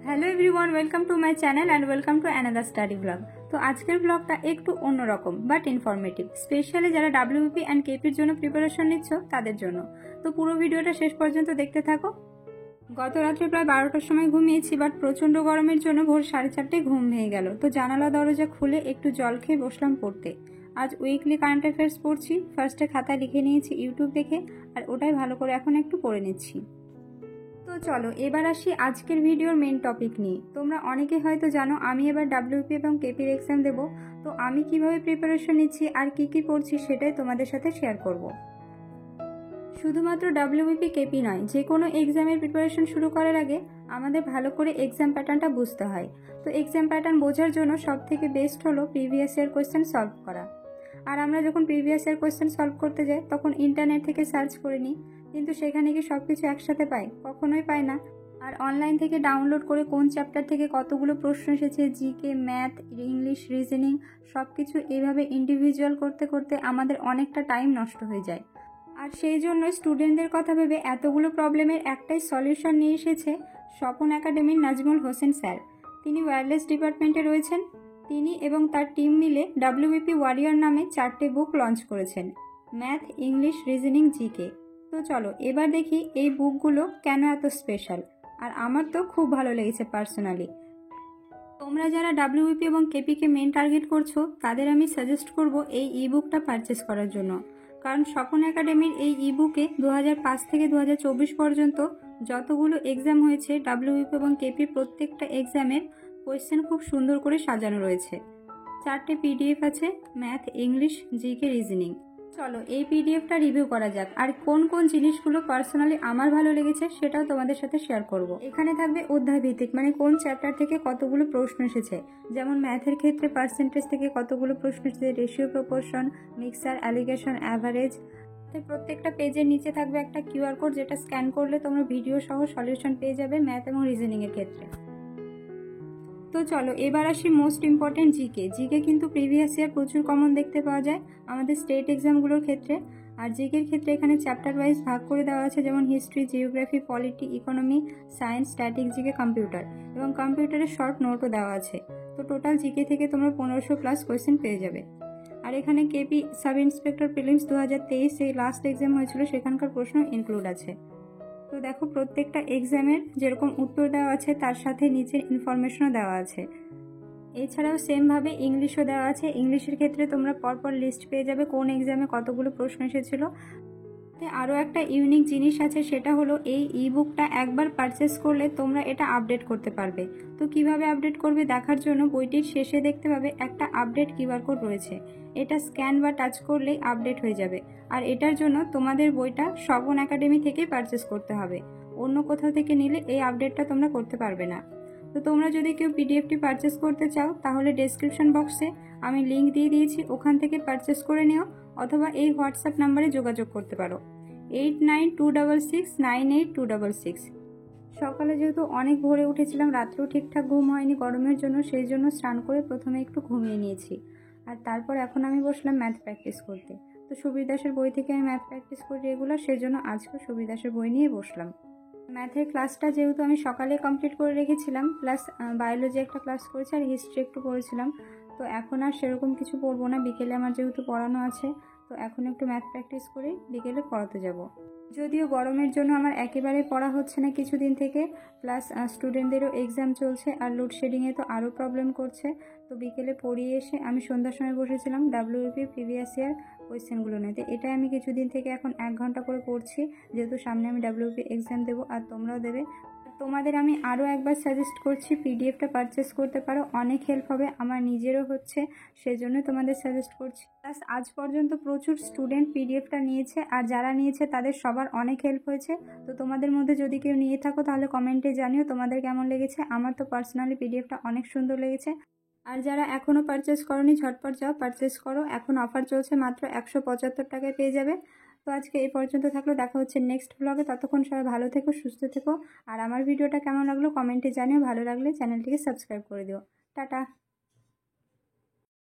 Hello everyone, welcome to my channel and welcome to another study blog. তো আজকের ব্লগটা একটু অন্যরকম বাট ইনফরমেটিভ, স্পেশালি যারা ডাব্লিউবিপি অ্যান্ড কেপির জন্য প্রিপারেশন নিচ্ছ তাদের জন্য। তো পুরো ভিডিওটা শেষ পর্যন্ত দেখতে থাকো। গত রাত্রে প্রায় 12টার সময় ঘুমিয়েছি, বাট প্রচণ্ড গরমের জন্য ভোর 4:30টায় ঘুম ভেঙে গেল। তো জানালা দরজা খুলে একটু জল খেয়ে বসলাম পড়তে। আজ উইকলি কারেন্ট অ্যাফেয়ার্স পড়ছি। ফার্স্টে খাতায় লিখে নিয়েছি ইউটিউব দেখে, আর ওটাই ভালো করে এখন একটু পড়ে নিচ্ছি। তো চলো এবার আসি আজকের ভিডিওর মেন টপিক নিয়ে। তোমরা অনেকে হয়তো জানো আমি এবার ডাব্লিউপি এবং কেপির এক্সাম দেবো। তো আমি কিভাবে প্রিপারেশন নিচ্ছি আর কি কি পড়ছি সেটাই তোমাদের সাথে শেয়ার করব। শুধুমাত্র ডাব্লিউবিপি কেপি নয়, যে কোনো এক্সামের প্রিপারেশন শুরু করার আগে আমাদের ভালো করে এক্সাম প্যাটার্নটা বুঝতে হয়। তো এক্সাম প্যাটার্ন বোঝার জন্য সব থেকে বেস্ট হলো প্রিভিয়াস ইয়ার কোয়েশ্চেন সলভ করা। আর আমরা যখন প্রিভিয়াস ইয়ার কোয়েশ্চেন সলভ করতে যাই তখন ইন্টারনেট থেকে সার্চ করে নিই, কিন্তু সেখানে কি সব কিছু একসাথে পাই? কখনোই পাই না। আর অনলাইন থেকে ডাউনলোড করে কোন চ্যাপ্টার থেকে কতগুলো প্রশ্ন এসেছে, জিকে, ম্যাথ, ইংলিশ, রিজনিং সব কিছু এইভাবে ইন্ডিভিজুয়াল করতে করতে আমাদের অনেকটা টাইম নষ্ট হয়ে যায়। আর সেই জন্য স্টুডেন্টদের কথা ভেবে এতগুলো প্রবলেমের একটাই সলিউশন নিয়ে এসেছে স্বপন একাডেমির নাজমুল হোসেন স্যার। তিনি ওয়্যারলেস ডিপার্টমেন্টে রয়েছেন। তিনি এবং তার টিম মিলে ডাব্লিউবিপি ওয়ারিয়র নামে 4টে বুক লঞ্চ করেছেন, ম্যাথ, ইংলিশ, রিজনিং, জিকে। তো চলো এবার দেখি এই বুকগুলো কেন এত স্পেশাল। আর আমার তো খুব ভালো লেগেছে পার্সোনালি। তোমরা যারা ডাব্লিউবিপি এবং কেপিকে মেন টার্গেট করছো তাদের আমি সাজেস্ট করব এই ই বুকটা পারচেস করার জন্য। কারণ স্বপন একাডেমির এই ই বুকে 2005 থেকে 2024 পর্যন্ত যতগুলো এক্সাম হয়েছে ডাব্লিউবিপি এবং কেপি প্রত্যেকটা এক্সামের কোয়েশ্চেন খুব সুন্দর করে সাজানো রয়েছে। 4টে পিডিএফ আছে, ম্যাথ, ইংলিশ, জিকে, রিজনিং। চলো এই পিডিএফটা রিভিউ করা যাক, আর কোন কোন জিনিসগুলো পার্সোনালি আমার ভালো লেগেছে সেটাও তোমাদের সাথে শেয়ার করব। এখানে থাকবে অধ্যায় ভিত্তিক, মানে কোন চ্যাপ্টার থেকে কতগুলো প্রশ্ন এসেছে। যেমন ম্যাথের ক্ষেত্রে পার্সেন্টেজ থেকে কতগুলো প্রশ্ন এসেছে, ratio, proportion, mixer, allegation, average. প্রত্যেকটা পেজের নিচে থাকবে একটা কিউআর কোড, যেটা স্ক্যান করলে তোমরা ভিডিও সহ সলিউশন পেয়ে যাবে ম্যাথ এবং রিজনিং এর ক্ষেত্রে। তো চলো এবার আসি মোস্ট ইম্পর্টেন্ট জিকে। জিকে কিন্তু প্রিভিয়াস ইয়ার প্রচুর কমন দেখতে পাওয়া যায় আমাদের স্টেট এক্সামগুলোর ক্ষেত্রে। আর জিকের ক্ষেত্রে এখানে চ্যাপ্টার ওয়াইজ ভাগ করে দেওয়া আছে, যেমন history, geography, polity, economy, science, static, GK, computer. এবং কম্পিউটারের শর্ট নোটও দেওয়া আছে। তো টোটাল জিকে থেকে তোমরা 1500+ কোয়েশ্চেন পেয়ে যাবে। আর এখানে কেপি সাব ইন্সপেক্টর প্রিলিমস 2023 এই লাস্ট এক্সাম হয়েছিল, সেখানকার প্রশ্ন ইনক্লুড আছে। তো দেখো প্রত্যেকটা এক্সামের যেরকম উত্তর দেওয়া আছে তার সাথে নিচের ইনফরমেশনও দেওয়া আছে। এছাড়াও সেমভাবে ইংলিশও দেওয়া আছে। ইংলিশের ক্ষেত্রে তোমরা পরপর লিস্ট পেয়ে যাবে কোন এক্সামে কতগুলো প্রশ্ন এসেছিল। আরও একটা ইউনিক জিনিস আছে, সেটা হলো এই ই বুকটা একবার পারচেস করলে তোমরা এটা আপডেট করতে পারবে। তো কিভাবে আপডেট করবে দেখার জন্য বইটির শেষে দেখতে পাবে একটা আপডেট কিউআর কোড রয়েছে। এটা স্ক্যান বা টাচ করলেই আপডেট হয়ে যাবে। আর এটার জন্য তোমাদের বইটা স্বপন একাডেমি থেকেই পারচেস করতে হবে। অন্য কোথাও থেকে নিলে এই আপডেটটা তোমরা করতে পারবে না। তো তোমরা যদি কেউ পিডিএফটি পারচেস করতে চাও তাহলে ডেসক্রিপশন বক্সে আমি লিঙ্ক দিয়ে দিয়েছি, ওখান থেকে পারচেস করে নিও। অথবা এই হোয়াটসঅ্যাপ নাম্বারে যোগাযোগ করতে পারো 8926698266। সকালে যেহেতু অনেক ভোরে উঠেছিলাম, রাত্রেও ঠিকঠাক ঘুম হয়নি গরমের জন্য, সেই জন্য স্নান করে প্রথমে একটু ঘুমিয়ে নিয়েছি। আর তারপর এখন আমি বসলাম ম্যাথ প্র্যাকটিস করতে। তো সুবীর দাসের বই থেকে আমি ম্যাথ প্র্যাকটিস করি রেগুলার, সেই জন্য আজকেও সুবীর দাসের বই নিয়ে বসলাম। ম্যাথের ক্লাসটা যেহেতু আমি সকালে কমপ্লিট করে রেখেছিলাম, প্লাস বায়োলজি একটা ক্লাস করেছি আর হিস্ট্রি একটু পড়েছিলাম। তো এখন আর সেরকম কিছু পড়বো না, বিকেলে আমার যেহেতু পড়ানো আছে। তো এখন একটু ম্যাথ প্র্যাকটিস করে বিকেলে পড়াতে যাব। যদিও গরমের জন্য আমার একেবারে পড়া হচ্ছে না কিছুদিন থেকে, প্লাস স্টুডেন্টদেরও এক্সাম চলছে আর লোডশেডিংয়ে তো আরও প্রবলেম করছে। তো বিকেলে পড়িয়ে এসে আমি সন্ধ্যার সময় বসেছিলাম ডাব্লিউবিপি প্রিভিয়াস ইয়ার কোয়েশ্চেনগুলো নিতে। এটাই আমি কিছুদিন থেকে এখন 1 ঘন্টা করে পড়ছি, যেহেতু সামনে আমি ডাব্লিউবিপি এক্সাম দেবো আর তোমরাও দেবে। তোমাদের আমি আরও একবার সাজেস্ট করছি পিডিএফটা পারচেস করতে পারো, অনেক হেল্প হবে, আমার নিজেরও হচ্ছে, সেজন্য তোমাদের সাজেস্ট করছি। প্লাস আজ পর্যন্ত প্রচুর স্টুডেন্ট পিডিএফটা নিয়েছে, আর যারা নিয়েছে তাদের সবার অনেক হেল্প হয়েছে। তো তোমাদের মধ্যে যদি কেউ নিয়ে থাকো তাহলে কমেন্টে জানিও তোমাদের কেমন লেগেছে। আমার তো পার্সোনালি পিডিএফটা অনেক সুন্দর লেগেছে। আর যারা এখনও পারচেস করোনি ঝটপট যাও পারচেস করো, এখন অফার চলছে, মাত্র 175 টাকায় পেয়ে যাবে। তো আজকে এই পর্যন্ত থাকলো, দেখা হচ্ছে নেক্সট ব্লগে। ততক্ষণ সবাই ভালো থেকো, সুস্থ থেকো। আর আমার ভিডিওটা কেমন লাগলো কমেন্টে জানিও, ভালো লাগলে চ্যানেলটিকে সাবস্ক্রাইব করে দিও। টাটা।